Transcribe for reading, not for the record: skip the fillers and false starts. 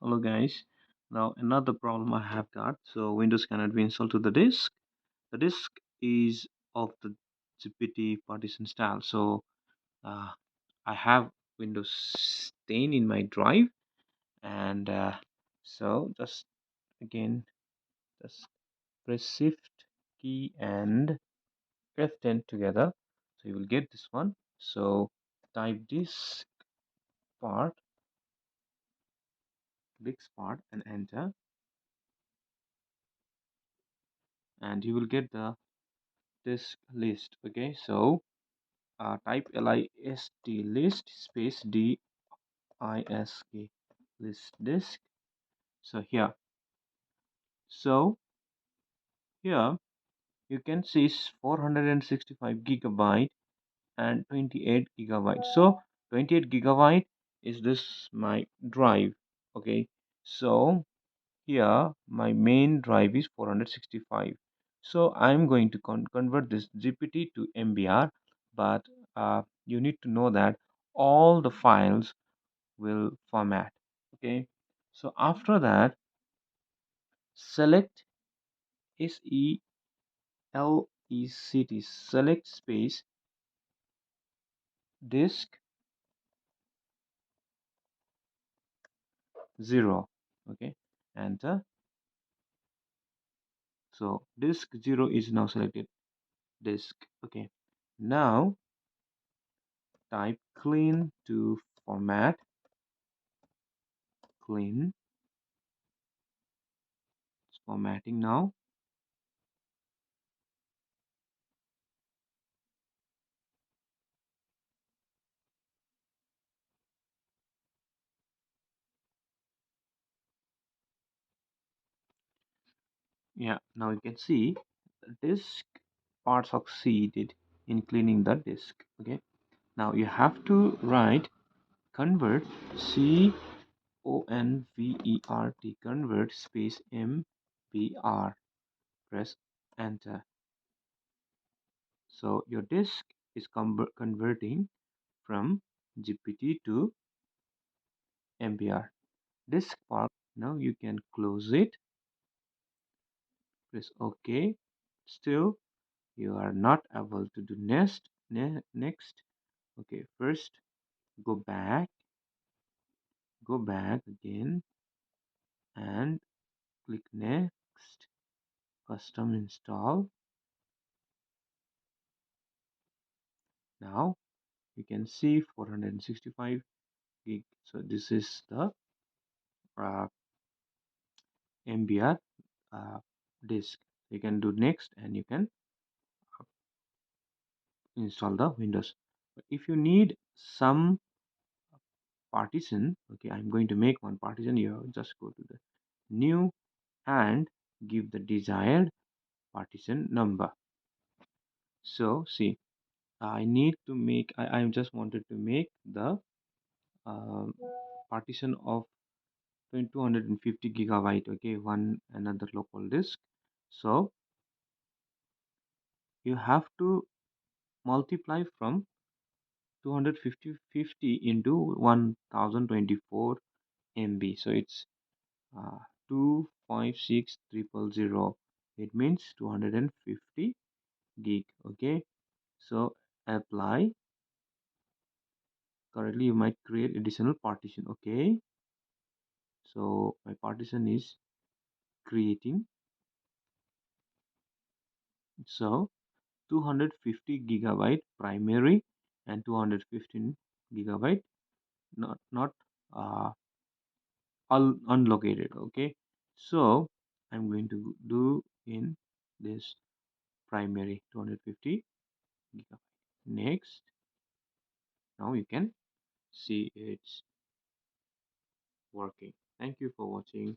Hello guys. Now another problem I have got. So Windows cannot be installed to the disk. The disk is of the GPT partition style. So uh, I have Windows 10 in my drive, and so just again just press Shift key and F10 together. So you will get this one. So type part, disk part, and enter, and you will get the disk list. Okay, so type list space disk list disk. So so here you can see 465 gigabyte and 28 gigabyte. So 28 gigabyte is this my drive. Okay, so here my main drive is 465. So I'm going to convert this GPT to MBR, but you need to know that all the files will format. Okay, so after that, select select space disk 0. Okay, enter. So disk 0 is now selected. Disk. Okay, now type clean to format. Clean. It's formatting now. Yeah, now you can see the disk part succeeded in cleaning the disk. Okay, now you have to write convert convert space mbr. Press enter. So your disk is converting from GPT to mbr. Disk part. Now you can close it. Press OK. Still you are not able to do next. Okay, first go back again and click next, custom install. Now you can see 465 gig. So this is the uh, mbr disk. You can do next and you can install the windows. But if you need some partition, okay, I'm going to make one partition here. Just go to the new and give the desired partition number. So see, I need to make, I just wanted to make the um, partition of 250 gigabyte. Okay, one another local disk. So you have to multiply from 250 into 1024 MB. So it's 256,000. It means 250 gig. Okay, so apply. Currently you might create additional partition. Okay, so my partition is creating. So 250 gigabyte primary and 215 gigabyte not uh, unlocated. Okay, so I'm going to do in this primary 250 gigabyte. Next, now you can see it's working. Thank you for watching.